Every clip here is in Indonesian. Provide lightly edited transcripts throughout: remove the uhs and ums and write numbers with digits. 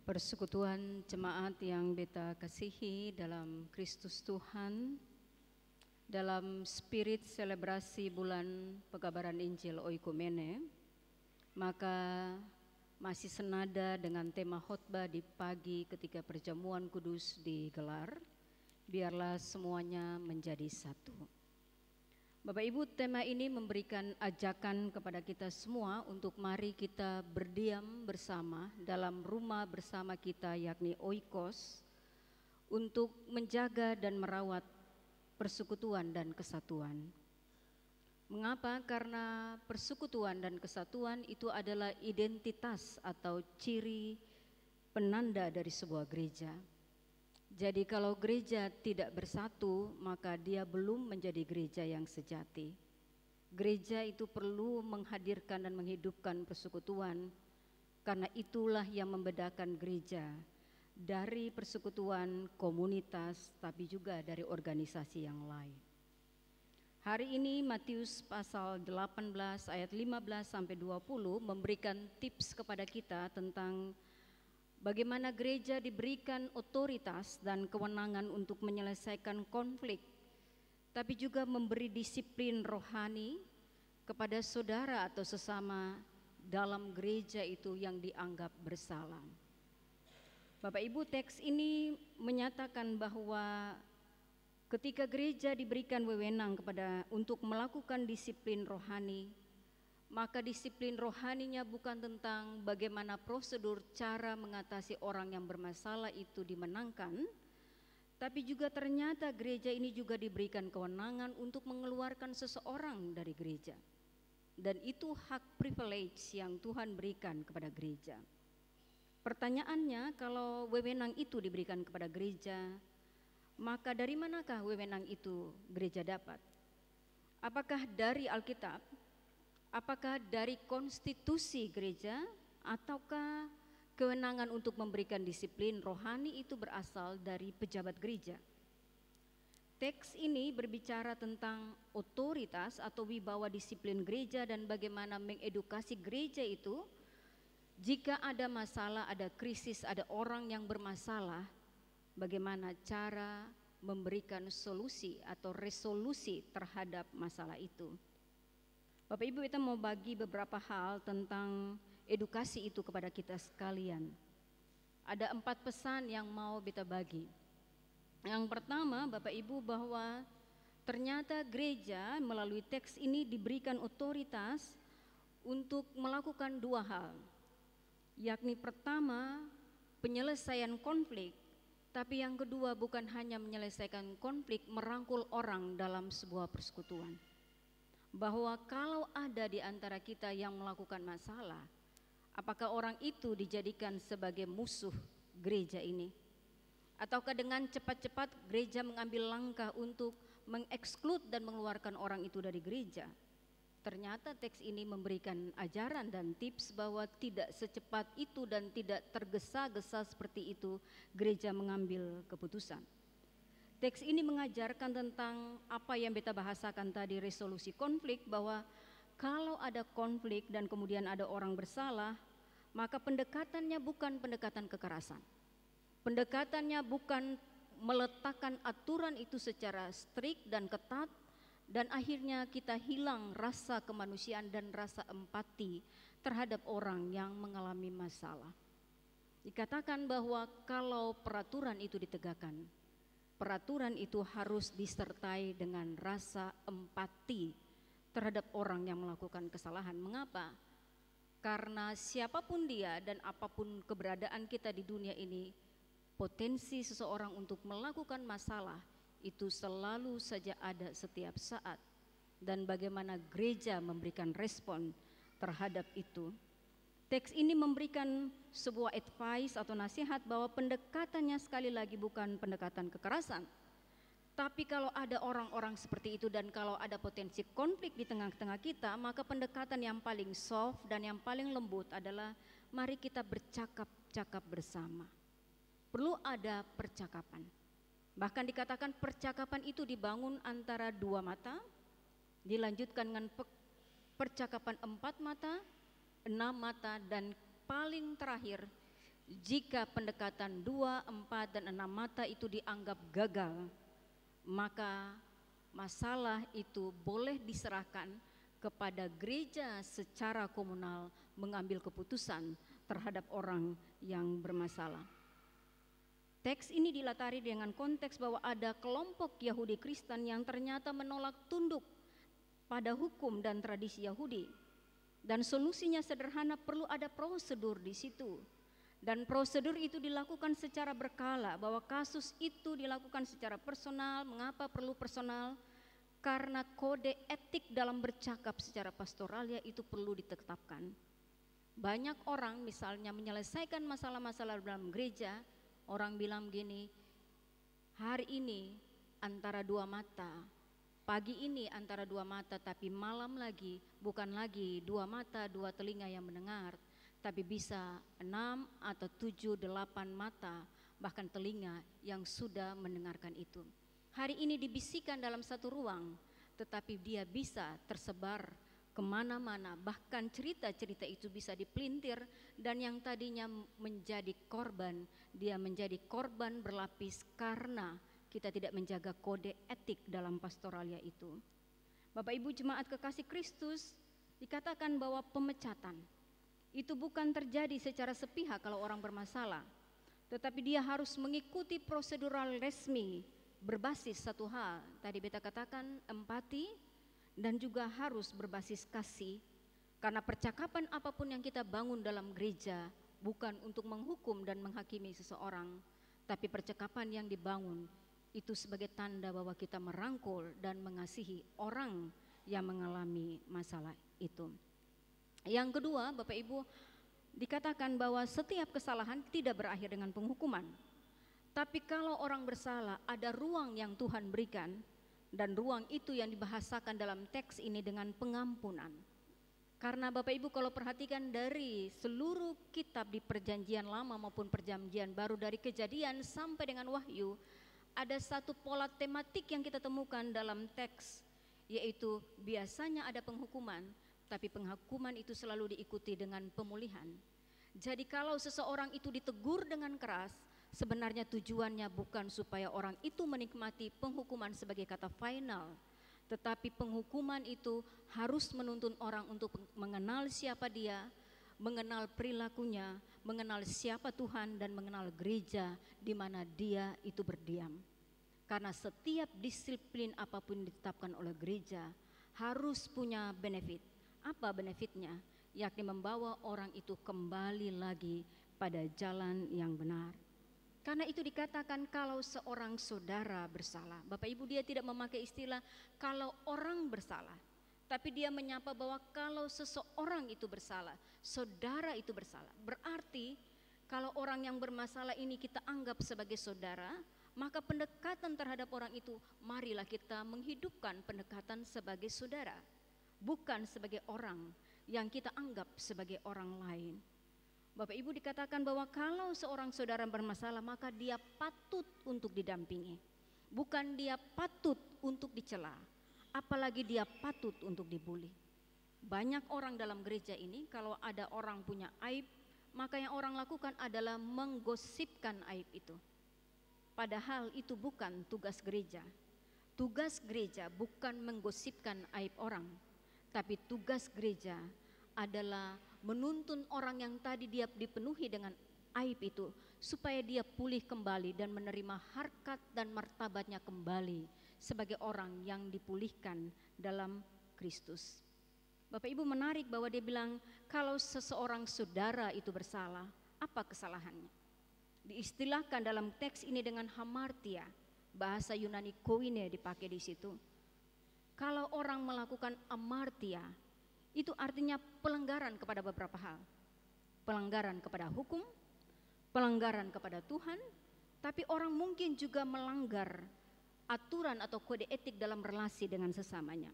Persekutuan jemaat yang beta kasihi dalam Kristus Tuhan, dalam spirit selebrasi bulan pengabaran Injil Oikumene, maka masih senada dengan tema khotbah di pagi ketika perjamuan kudus digelar, biarlah semuanya menjadi satu. Bapak Ibu, tema ini memberikan ajakan kepada kita semua untuk mari kita berdiam bersama dalam rumah bersama kita, yakni oikos, untuk menjaga dan merawat persekutuan dan kesatuan. Mengapa? Karena persekutuan dan kesatuan itu adalah identitas atau ciri penanda dari sebuah gereja. Jadi kalau gereja tidak bersatu, maka dia belum menjadi gereja yang sejati. Gereja itu perlu menghadirkan dan menghidupkan persekutuan, karena itulah yang membedakan gereja dari persekutuan komunitas, tapi juga dari organisasi yang lain. Hari ini Matius pasal 18 ayat 15 sampai 20 memberikan tips kepada kita tentang bagaimana gereja diberikan otoritas dan kewenangan untuk menyelesaikan konflik, tapi juga memberi disiplin rohani kepada saudara atau sesama dalam gereja itu yang dianggap bersalah. Bapak Ibu, teks ini menyatakan bahwa ketika gereja diberikan wewenang untuk melakukan disiplin rohani, maka disiplin rohaninya bukan tentang bagaimana prosedur cara mengatasi orang yang bermasalah itu dimenangkan, tapi juga ternyata gereja ini juga diberikan kewenangan untuk mengeluarkan seseorang dari gereja. Dan itu hak privilege yang Tuhan berikan kepada gereja. Pertanyaannya, kalau wewenang itu diberikan kepada gereja, maka dari manakah wewenang itu gereja dapat? Apakah dari Alkitab? Apakah dari konstitusi gereja, ataukah kewenangan untuk memberikan disiplin rohani itu berasal dari pejabat gereja? Teks ini berbicara tentang otoritas atau wibawa disiplin gereja dan bagaimana mengedukasi gereja itu. Jika ada masalah, ada krisis, ada orang yang bermasalah, bagaimana cara memberikan solusi atau resolusi terhadap masalah itu. Bapak Ibu, kita mau bagi beberapa hal tentang edukasi itu kepada kita sekalian. Ada 4 pesan yang mau kita bagi. Yang pertama, Bapak Ibu, bahwa ternyata gereja melalui teks ini diberikan otoritas untuk melakukan 2 hal. Yakni pertama, penyelesaian konflik, tapi yang kedua bukan hanya menyelesaikan konflik, merangkul orang dalam sebuah persekutuan. Bahwa kalau ada di antara kita yang melakukan masalah, apakah orang itu dijadikan sebagai musuh gereja ini? Ataukah dengan cepat-cepat gereja mengambil langkah untuk mengeksklud dan mengeluarkan orang itu dari gereja? Ternyata teks ini memberikan ajaran dan tips bahwa tidak secepat itu dan tidak tergesa-gesa seperti itu gereja mengambil keputusan. Teks ini mengajarkan tentang apa yang beta bahasakan tadi, resolusi konflik, bahwa kalau ada konflik dan kemudian ada orang bersalah, maka pendekatannya bukan pendekatan kekerasan. Pendekatannya bukan meletakkan aturan itu secara strict dan ketat, dan akhirnya kita hilang rasa kemanusiaan dan rasa empati terhadap orang yang mengalami masalah. Dikatakan bahwa kalau peraturan itu ditegakkan, peraturan itu harus disertai dengan rasa empati terhadap orang yang melakukan kesalahan. Mengapa? Karena siapapun dia dan apapun keberadaan kita di dunia ini, potensi seseorang untuk melakukan masalah itu selalu saja ada setiap saat. Dan bagaimana gereja memberikan respon terhadap itu. Teks ini memberikan sebuah advice atau nasihat bahwa pendekatannya sekali lagi bukan pendekatan kekerasan. Tapi kalau ada orang-orang seperti itu dan kalau ada potensi konflik di tengah-tengah kita, maka pendekatan yang paling soft dan yang paling lembut adalah mari kita bercakap-cakap bersama. Perlu ada percakapan. Bahkan dikatakan percakapan itu dibangun antara 2 mata, dilanjutkan dengan percakapan 4 mata, 6 mata, dan paling terakhir Jika pendekatan 2, 4, dan 6 mata itu dianggap gagal, maka masalah itu boleh diserahkan kepada gereja secara komunal mengambil keputusan terhadap orang yang bermasalah. Teks ini dilatari dengan konteks bahwa ada kelompok Yahudi Kristen yang ternyata menolak tunduk pada hukum dan tradisi Yahudi. Dan solusinya sederhana, perlu ada prosedur di situ. Dan prosedur itu dilakukan secara berkala, bahwa kasus itu dilakukan secara personal. Mengapa perlu personal? Karena kode etik dalam bercakap secara pastoralnya itu perlu ditetapkan. Banyak orang misalnya menyelesaikan masalah-masalah dalam gereja, orang bilang gini, hari ini antara dua mata, pagi ini antara dua mata, tapi malam lagi bukan lagi dua mata, dua telinga yang mendengar, tapi bisa 6 atau 7, 8 mata, bahkan telinga yang sudah mendengarkan itu. Hari ini dibisikkan dalam satu ruang, tetapi dia bisa tersebar kemana-mana, bahkan cerita-cerita itu bisa dipelintir, dan yang tadinya menjadi korban, dia menjadi korban berlapis karena kita tidak menjaga kode etik dalam pastoralnya itu. Bapak Ibu jemaat kekasih Kristus, dikatakan bahwa pemecatan itu bukan terjadi secara sepihak kalau orang bermasalah, tetapi dia harus mengikuti prosedural resmi berbasis satu hal, tadi beta katakan empati, dan juga harus berbasis kasih. Karena percakapan apapun yang kita bangun dalam gereja bukan untuk menghukum dan menghakimi seseorang, tapi percakapan yang dibangun itu sebagai tanda bahwa kita merangkul dan mengasihi orang yang mengalami masalah itu. Yang kedua, Bapak Ibu, dikatakan bahwa setiap kesalahan tidak berakhir dengan penghukuman. Tapi kalau orang bersalah, ada ruang yang Tuhan berikan, dan ruang itu yang dibahasakan dalam teks ini dengan pengampunan. Karena Bapak Ibu kalau perhatikan dari seluruh kitab di perjanjian lama maupun perjanjian baru, dari Kejadian sampai dengan Wahyu, ada satu pola tematik yang kita temukan dalam teks, yaitu biasanya ada penghukuman, tapi penghukuman itu selalu diikuti dengan pemulihan. Jadi kalau seseorang itu ditegur dengan keras, sebenarnya tujuannya bukan supaya orang itu menikmati penghukuman sebagai kata final, tetapi penghukuman itu harus menuntun orang untuk mengenal siapa dia, mengenal perilakunya, mengenal siapa Tuhan, dan mengenal gereja di mana dia itu berdiam. Karena setiap disiplin apapun ditetapkan oleh gereja harus punya benefit. Apa benefitnya? Yakni membawa orang itu kembali lagi pada jalan yang benar. Karena itu dikatakan kalau seorang saudara bersalah, Bapak Ibu, dia tidak memakai istilah kalau orang bersalah, tapi dia menyapa bahwa kalau seseorang itu bersalah, saudara itu bersalah. Berarti kalau orang yang bermasalah ini kita anggap sebagai saudara, maka pendekatan terhadap orang itu, marilah kita menghidupkan pendekatan sebagai saudara, bukan sebagai orang yang kita anggap sebagai orang lain. Bapak Ibu, dikatakan bahwa kalau seorang saudara bermasalah, maka dia patut untuk didampingi, bukan dia patut untuk dicela, apalagi dia patut untuk dibully. Banyak orang dalam gereja ini kalau ada orang punya aib, maka yang orang lakukan adalah menggosipkan aib itu. Padahal itu bukan tugas gereja. Tugas gereja bukan menggosipkan aib orang, tapi tugas gereja adalah menuntun orang yang tadi dia dipenuhi dengan aib itu, supaya dia pulih kembali dan menerima harkat dan martabatnya kembali sebagai orang yang dipulihkan dalam Kristus. Bapak Ibu, menarik bahwa dia bilang kalau seseorang saudara itu bersalah, apa kesalahannya? Diistilahkan dalam teks ini dengan hamartia, bahasa Yunani koine dipakai di situ. Kalau orang melakukan amartia, itu artinya pelanggaran kepada beberapa hal. Pelanggaran kepada hukum, pelanggaran kepada Tuhan, tapi orang mungkin juga melanggar aturan atau kode etik dalam relasi dengan sesamanya.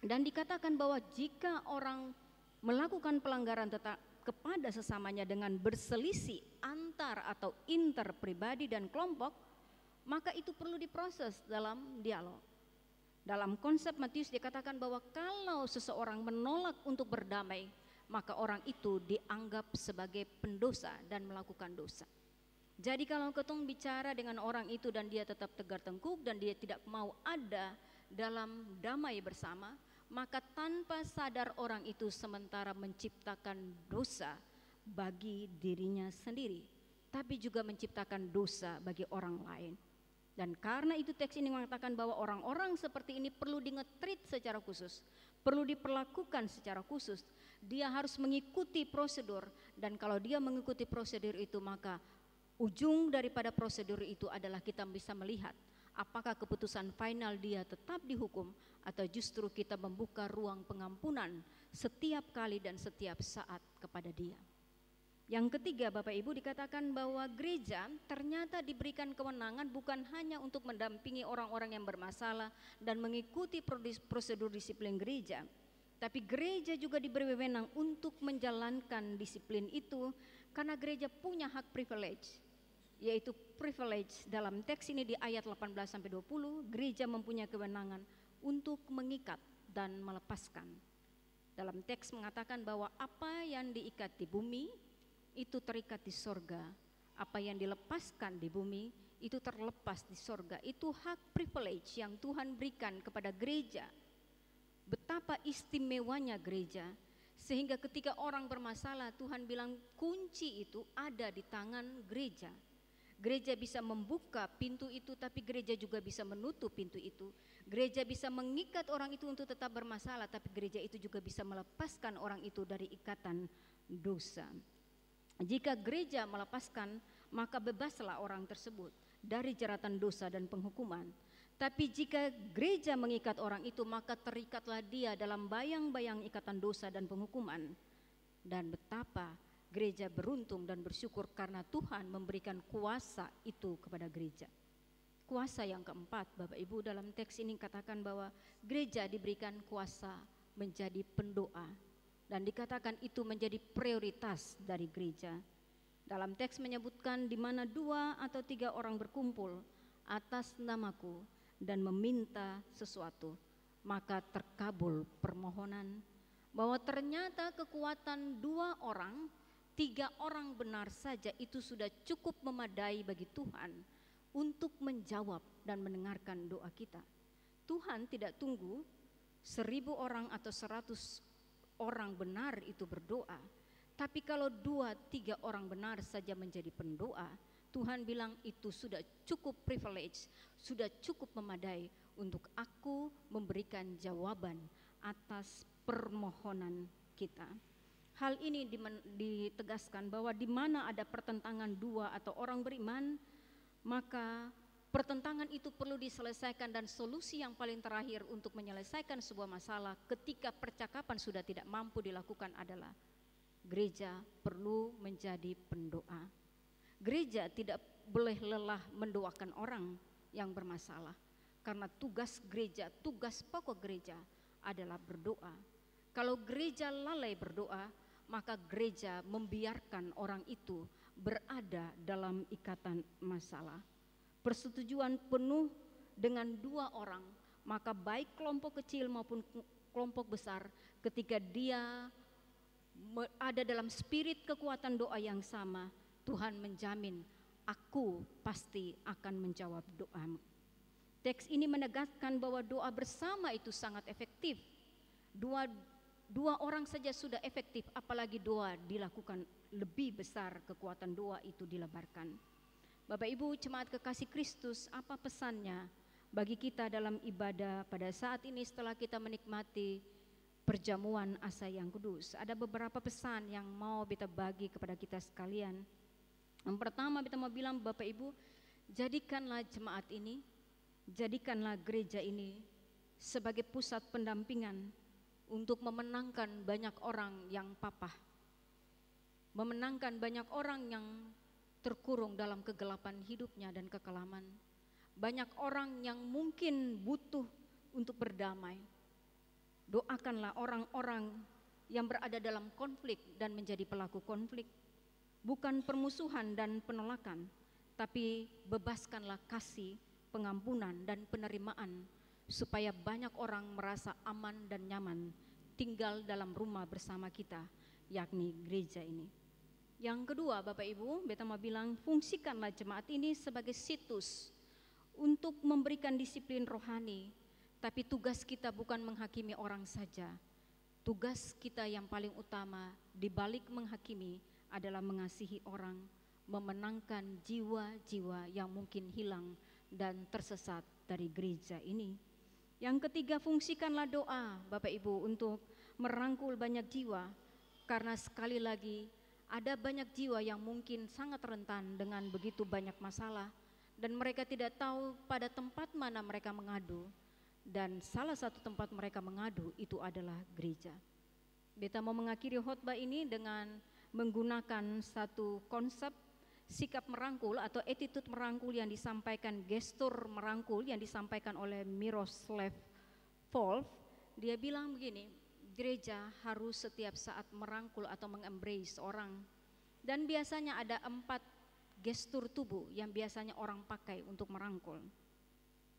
Dan dikatakan bahwa jika orang melakukan pelanggaran tetap kepada sesamanya dengan berselisih antar atau inter pribadi dan kelompok, maka itu perlu diproses dalam dialog. Dalam konsep Matius dikatakan bahwa kalau seseorang menolak untuk berdamai, maka orang itu dianggap sebagai pendosa dan melakukan dosa. Jadi kalau ketong bicara dengan orang itu dan dia tetap tegar tengkuk dan dia tidak mau ada dalam damai bersama, maka tanpa sadar orang itu sementara menciptakan dosa bagi dirinya sendiri, tapi juga menciptakan dosa bagi orang lain. Dan karena itu teks ini mengatakan bahwa orang-orang seperti ini perlu di-treat secara khusus, perlu diperlakukan secara khusus. Dia harus mengikuti prosedur, dan kalau dia mengikuti prosedur itu, maka ujung daripada prosedur itu adalah kita bisa melihat apakah keputusan final dia tetap dihukum atau justru kita membuka ruang pengampunan setiap kali dan setiap saat kepada dia. Yang ketiga, Bapak Ibu, dikatakan bahwa gereja ternyata diberikan kewenangan bukan hanya untuk mendampingi orang-orang yang bermasalah dan mengikuti prosedur disiplin gereja, tapi gereja juga diberi wewenang untuk menjalankan disiplin itu karena gereja punya hak privilege, yaitu privilege dalam teks ini di ayat 18-20, gereja mempunyai kewenangan untuk mengikat dan melepaskan. Dalam teks mengatakan bahwa apa yang diikat di bumi itu terikat di sorga, apa yang dilepaskan di bumi itu terlepas di sorga. Itu hak privilege yang Tuhan berikan kepada gereja. Betapa istimewanya gereja, sehingga ketika orang bermasalah Tuhan bilang kunci itu ada di tangan gereja. Gereja bisa membuka pintu itu, tapi gereja juga bisa menutup pintu itu. Gereja bisa mengikat orang itu untuk tetap bermasalah, tapi gereja itu juga bisa melepaskan orang itu dari ikatan dosa. Jika gereja melepaskan, maka bebaslah orang tersebut dari jeratan dosa dan penghukuman. Tapi jika gereja mengikat orang itu, maka terikatlah dia dalam bayang-bayang ikatan dosa dan penghukuman. Dan betapa gereja beruntung dan bersyukur karena Tuhan memberikan kuasa itu kepada gereja. Kuasa yang keempat, Bapak Ibu, dalam teks ini katakan bahwa gereja diberikan kuasa menjadi pendoa. Dan dikatakan itu menjadi prioritas dari gereja. Dalam teks menyebutkan di mana 2 atau 3 orang berkumpul atas namaku dan meminta sesuatu, maka terkabul permohonan. Bahwa ternyata kekuatan 2 orang, 3 orang benar saja itu sudah cukup memadai bagi Tuhan untuk menjawab dan mendengarkan doa kita. Tuhan tidak tunggu 1000 orang atau 100 orang benar itu berdoa, tapi kalau 2-3 orang benar saja menjadi pendoa, Tuhan bilang itu sudah cukup privilege, sudah cukup memadai untuk aku memberikan jawaban atas permohonan kita. Hal ini ditegaskan bahwa di mana ada pertentangan 2 atau orang beriman, maka pertentangan itu perlu diselesaikan, dan solusi yang paling terakhir untuk menyelesaikan sebuah masalah ketika percakapan sudah tidak mampu dilakukan adalah gereja perlu menjadi pendoa. Gereja tidak boleh lelah mendoakan orang yang bermasalah, karena tugas gereja, tugas pokok gereja adalah berdoa. Kalau gereja lalai berdoa, maka gereja membiarkan orang itu berada dalam ikatan masalah. Persetujuan penuh dengan 2 orang, maka baik kelompok kecil maupun kelompok besar, ketika dia ada dalam spirit kekuatan doa yang sama, Tuhan menjamin aku pasti akan menjawab doamu. Teks ini menegaskan bahwa doa bersama itu sangat efektif. Dua orang saja sudah efektif, apalagi doa dilakukan lebih besar, kekuatan doa itu dilebarkan. Bapak Ibu jemaat kekasih Kristus, apa pesannya bagi kita dalam ibadah pada saat ini setelah kita menikmati perjamuan asa yang kudus? Ada beberapa pesan yang mau kita bagi kepada kita sekalian. Yang pertama, kita mau bilang, Bapak Ibu, jadikanlah jemaat ini, jadikanlah gereja ini sebagai pusat pendampingan untuk memenangkan banyak orang yang papah, memenangkan banyak orang yang terkurung dalam kegelapan hidupnya dan kekelaman. Banyak orang yang mungkin butuh untuk berdamai. Doakanlah orang-orang yang berada dalam konflik dan menjadi pelaku konflik. Bukan permusuhan dan penolakan, tapi bebaskanlah kasih, pengampunan dan penerimaan, supaya banyak orang merasa aman dan nyaman tinggal dalam rumah bersama kita yakni gereja ini. Yang kedua, Bapak Ibu, beta mau bilang fungsikanlah jemaat ini sebagai situs untuk memberikan disiplin rohani. Tapi tugas kita bukan menghakimi orang saja. Tugas kita yang paling utama di balik menghakimi adalah mengasihi orang, memenangkan jiwa-jiwa yang mungkin hilang dan tersesat dari gereja ini. Yang ketiga, fungsikanlah doa Bapak Ibu untuk merangkul banyak jiwa. Karena sekali lagi ada banyak jiwa yang mungkin sangat rentan dengan begitu banyak masalah dan mereka tidak tahu pada tempat mana mereka mengadu, dan salah satu tempat mereka mengadu itu adalah gereja. Beta mau mengakhiri khotbah ini dengan menggunakan satu konsep sikap merangkul atau attitude merangkul yang disampaikan, gestur merangkul yang disampaikan oleh Miroslav Volf. Dia bilang begini, gereja harus setiap saat merangkul atau mengembrace orang. Dan biasanya ada 4 gestur tubuh yang biasanya orang pakai untuk merangkul.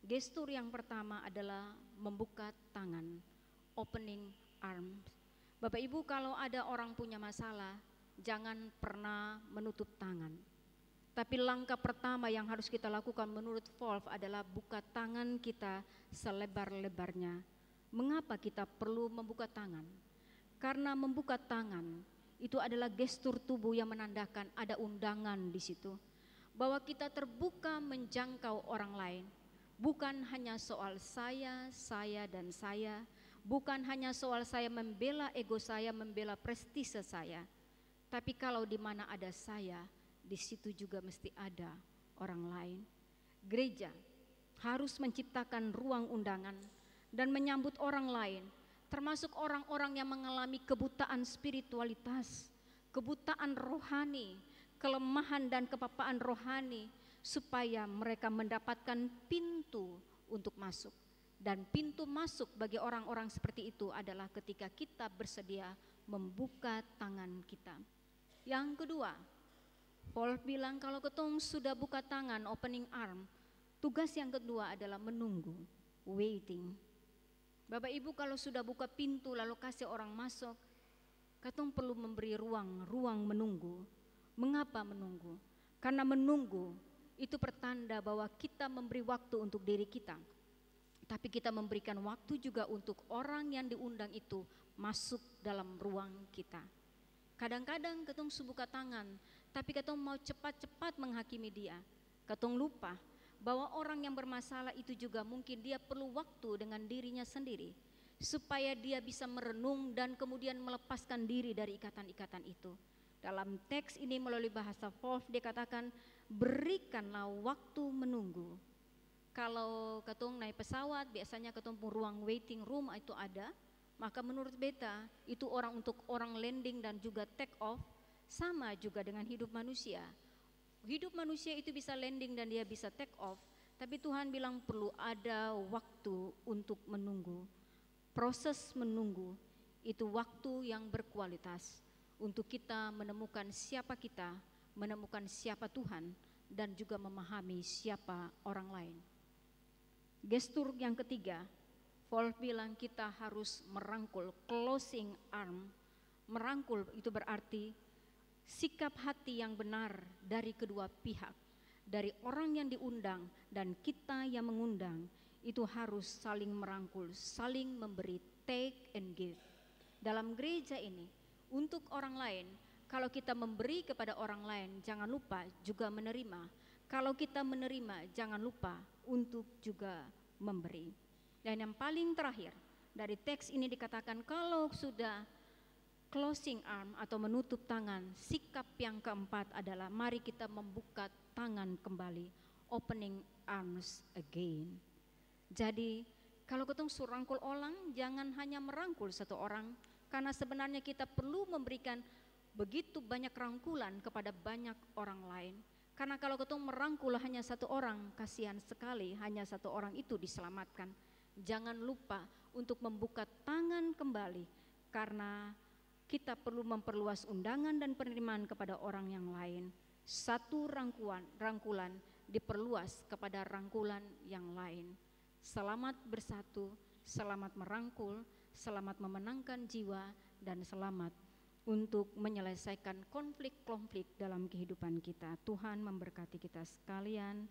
Gestur yang pertama adalah membuka tangan, opening arms. Bapak Ibu, kalau ada orang punya masalah, jangan pernah menutup tangan. Tapi langkah pertama yang harus kita lakukan menurut Volf adalah buka tangan kita selebar-lebarnya. Mengapa kita perlu membuka tangan? Karena membuka tangan itu adalah gestur tubuh yang menandakan ada undangan di situ, bahwa kita terbuka menjangkau orang lain. Bukan hanya soal saya, dan saya, bukan hanya soal saya membela ego saya, membela prestise saya. Tapi kalau di mana ada saya, di situ juga mesti ada orang lain. Gereja harus menciptakan ruang undangan dan menyambut orang lain, termasuk orang-orang yang mengalami kebutaan spiritualitas, kebutaan rohani, kelemahan dan kepapaan rohani, supaya mereka mendapatkan pintu untuk masuk. Dan pintu masuk bagi orang-orang seperti itu adalah ketika kita bersedia membuka tangan kita. Yang kedua, Paul bilang kalau ketong sudah buka tangan, opening arm, tugas yang kedua adalah menunggu, waiting. Bapak Ibu, kalau sudah buka pintu lalu kasih orang masuk, katong perlu memberi ruang menunggu. Mengapa menunggu? Karena menunggu itu pertanda bahwa kita memberi waktu untuk diri kita, tapi kita memberikan waktu juga untuk orang yang diundang itu masuk dalam ruang kita. Kadang-kadang katong buka tangan, tapi katong mau cepat-cepat menghakimi dia. Katong lupa bahwa orang yang bermasalah itu juga mungkin dia perlu waktu dengan dirinya sendiri, supaya dia bisa merenung dan kemudian melepaskan diri dari ikatan-ikatan itu. Dalam teks ini melalui bahasa Volf dikatakan, berikanlah waktu menunggu. Kalau katong naik pesawat, biasanya katong ruang waiting room itu ada, maka menurut beta itu untuk orang landing dan juga take off. Sama juga dengan hidup manusia. Hidup manusia itu bisa landing dan dia bisa take off, tapi Tuhan bilang perlu ada waktu untuk menunggu. Proses menunggu itu waktu yang berkualitas untuk kita menemukan siapa kita, menemukan siapa Tuhan, dan juga memahami siapa orang lain. Gestur yang ketiga, Paul bilang kita harus merangkul, closing arm. Merangkul itu berarti sikap hati yang benar dari kedua pihak, dari orang yang diundang dan kita yang mengundang, itu harus saling merangkul, saling memberi, take and give. Dalam gereja ini, untuk orang lain, kalau kita memberi kepada orang lain, jangan lupa juga menerima. Kalau kita menerima, jangan lupa untuk juga memberi. Dan yang paling terakhir, dari teks ini dikatakan kalau sudah closing arm atau menutup tangan, sikap yang keempat adalah mari kita membuka tangan kembali, opening arms again. Jadi kalau ketong suruh rangkul orang, jangan hanya merangkul satu orang, karena sebenarnya kita perlu memberikan begitu banyak rangkulan kepada banyak orang lain. Karena kalau ketong merangkul hanya satu orang, kasihan sekali hanya satu orang itu diselamatkan. Jangan lupa untuk membuka tangan kembali, karena kita perlu memperluas undangan dan penerimaan kepada orang yang lain. Satu rangkulan diperluas kepada rangkulan yang lain. Selamat bersatu, selamat merangkul, selamat memenangkan jiwa, dan selamat untuk menyelesaikan konflik-konflik dalam kehidupan kita. Tuhan memberkati kita sekalian.